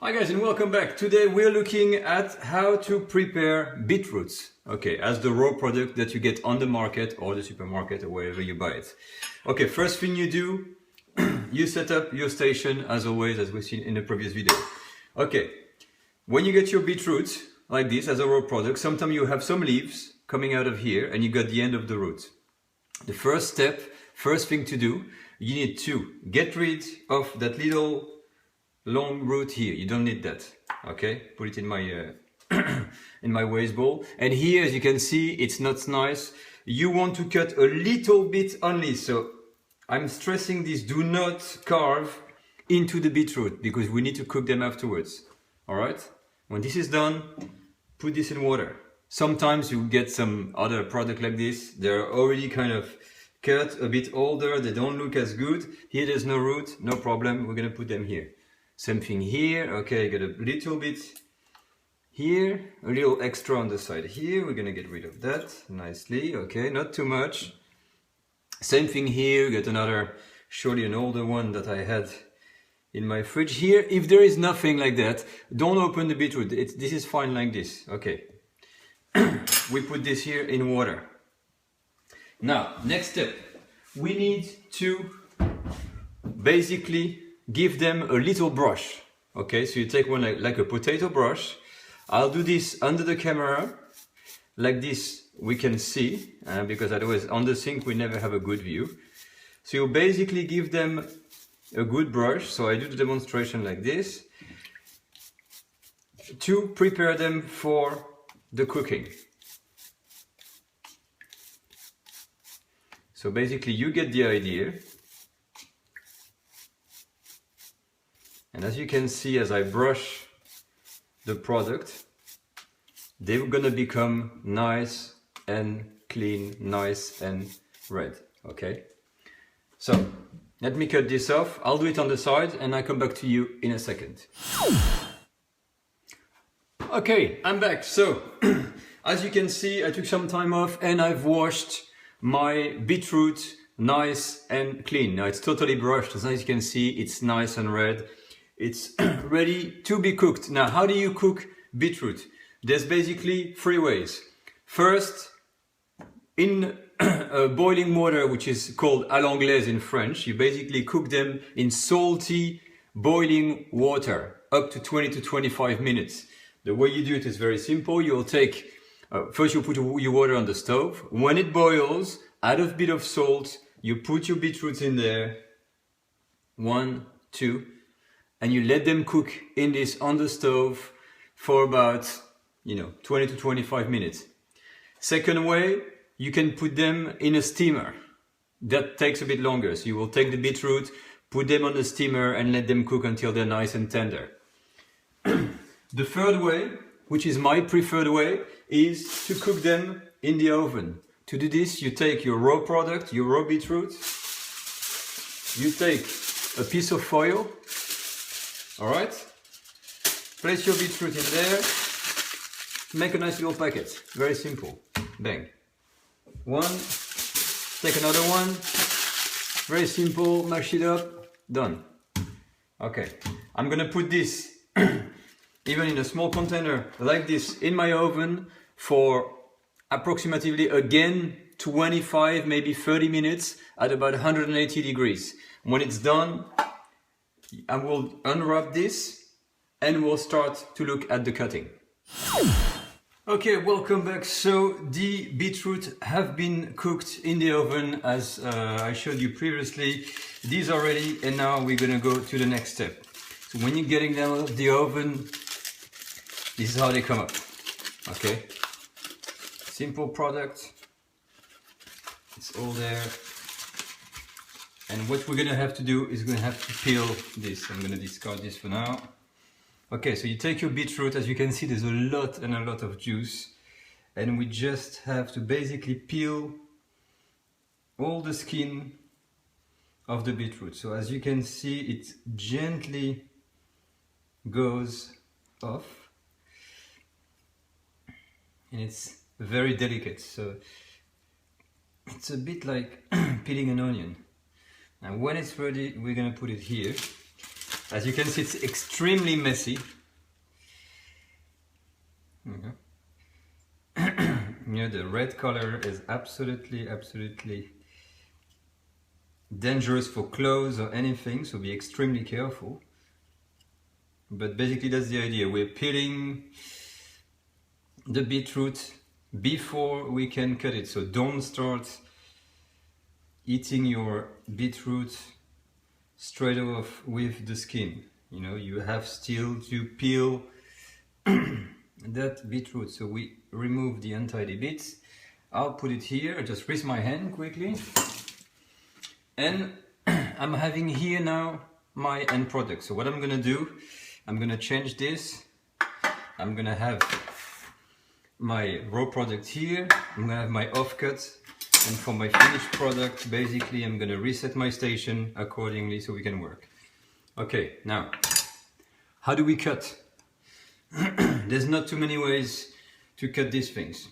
Hi guys and welcome back. Today we're looking at how to prepare beetroots. Okay, as the raw product that you get on the market or the supermarket or wherever you buy it. Okay, first thing you do, you set up your station as always, as we've seen in the previous video. Okay, when you get your beetroot like this as a raw product, sometimes you have some leaves coming out of here and you got the end of the root. The first step, first thing to do, you need to get rid of that little long root here. You don't need that. Okay, put it in my in my waste bowl. And here, as you can see, it's not nice. You want to cut a little bit only. So I'm stressing this: do not carve into the beetroot because we need to cook them afterwards. All right. When this is done, put this in water. Sometimes you get some other product like this. They're already kind of cut, a bit older. They don't look as good. Here, there's no root. No problem. We're gonna put them here. Same thing here. Okay, got a little bit here, a little extra on the side here. We're gonna get rid of that nicely. Okay, not too much. Same thing here. Got another, surely an older one that I had in my fridge here. If there is nothing like that, don't open the beetroot. This is fine like this. Okay. We put this here in water. Now, next step. We need to basically give them a little brush. Okay, so you take one like a potato brush. I'll do this under the camera. Like this we can see, because otherwise on the sink we never have a good view. So you basically give them a good brush. So I do the demonstration like this to prepare them for the cooking. So basically you get the idea. And as you can see, as I brush the product, they're gonna become nice and clean, nice and red, okay? So, let me cut this off. I'll do it on the side and I come back to you in a second. Okay, I'm back. So, as you can see, I took some time off and I've washed my beetroot nice and clean. Now it's totally brushed. As you can see, it's nice and red. It's ready to be cooked. Now, how do you cook beetroot? There's basically three ways. First, in boiling water, which is called à l'anglaise in French, you basically cook them in salty boiling water up to 20 to 25 minutes. The way you do it is very simple. You'll take, first you put your water on the stove. When it boils, add a bit of salt. You put your beetroots in there. 1, 2. And you let them cook in this on the stove for about, 20 to 25 minutes. Second way, you can put them in a steamer. That takes a bit longer. So you will take the beetroot, put them on the steamer and let them cook until they're nice and tender. The third way, which is my preferred way, is to cook them in the oven. To do this, you take your raw product, your raw beetroot, you take a piece of foil. All right, place your beetroot in there, make a nice little packet, very simple, bang. One, take another one, very simple, mash it up, done. Okay, I'm gonna put this, even in a small container like this, in my oven for approximately, again, 25, maybe 30 minutes at about 180 degrees. When it's done, I will unwrap this and we'll start to look at the cutting. Okay, welcome back. So the beetroot have been cooked in the oven as I showed you previously. These are ready and now we're gonna go to the next step. So when you're getting them out of the oven, this is how they come up. Okay, simple product. It's all there. And what we're gonna have to do is we're gonna have to peel this. I'm gonna discard this for now. Okay, so you take your beetroot. As you can see, there's a lot and a lot of juice. And we just have to basically peel all the skin of the beetroot. So as you can see, it gently goes off. And it's very delicate. So it's a bit like peeling an onion. Now when it's ready, we're gonna put it here. As you can see, it's extremely messy. Yeah, the red color is absolutely dangerous for clothes or anything, so be extremely careful. But basically that's the idea. We're peeling the beetroot before we can cut it, so don't start eating your beetroot straight off with the skin. You know, you have still to peel that beetroot. So we remove the untidy bits. I'll put it here, I just rinse my hand quickly. And I'm having here now my end product. So what I'm gonna do, I'm gonna change this. I'm gonna have my raw product here. I'm gonna have my offcut. And for my finished product, basically I'm gonna reset my station accordingly so we can work. Okay, now, how do we cut? There's not too many ways to cut these things.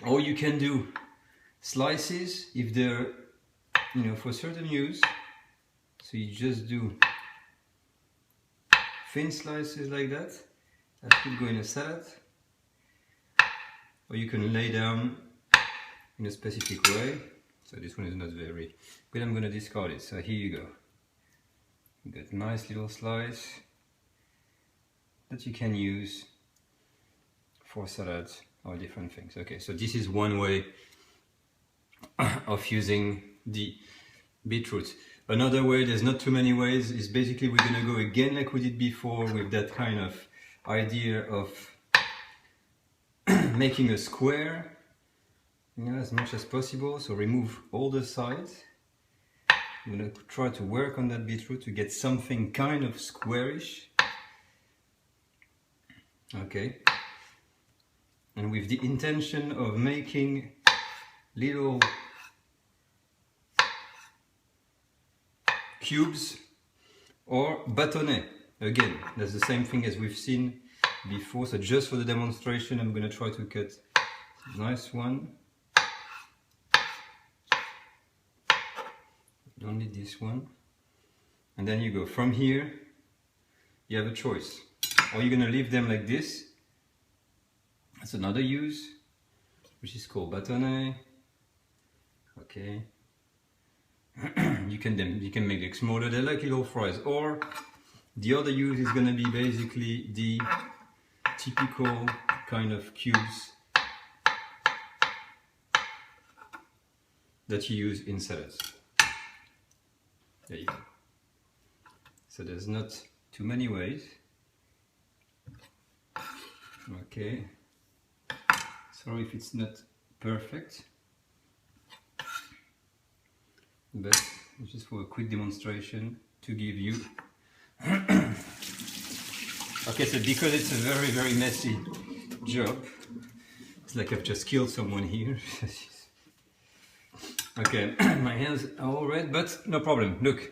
Or you can do slices if they're, you know, for certain use. So you just do thin slices like that. That could go in a salad. Or you can lay down in a specific way. So this one is not very good. I'm going to discard it. So here you go. You got a nice little slice that you can use for salads or different things. Okay, so this is one way of using the beetroot. Another way, there's not too many ways, is basically we're going to go again like we did before with that kind of idea of making a square, you know, as much as possible. So remove all the sides. I'm going to try to work on that beetroot to get something kind of squarish. Okay. And with the intention of making little cubes or bâtonnets. Again, that's the same thing as we've seen before. So just for the demonstration, I'm going to try to cut a nice one. Don't need this one. And then you go from here, you have a choice. Or you're going to leave them like this. That's another use, which is called bâtonnet. Okay. you can make it smaller, they're like little fries. Or the other use is going to be basically the typical kind of cubes that you use in salads. There you go. So there's not too many ways. Okay. Sorry if it's not perfect, but just for a quick demonstration to give you. Okay, so because it's a very messy job, it's like I've just killed someone here. Okay, my hands are all red, but no problem. Look,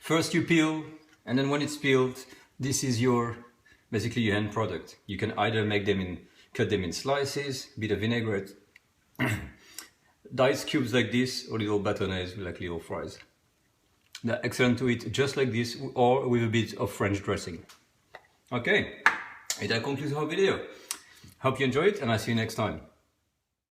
first you peel, and then when it's peeled, this is your basically your end product. You can either make them in, cut them in slices, bit of vinaigrette, diced cubes like this, or little bâtonnets like little fries. They're excellent to eat just like this, or with a bit of French dressing. Okay, and that concludes our video. Hope you enjoyed, and I'll see you next time.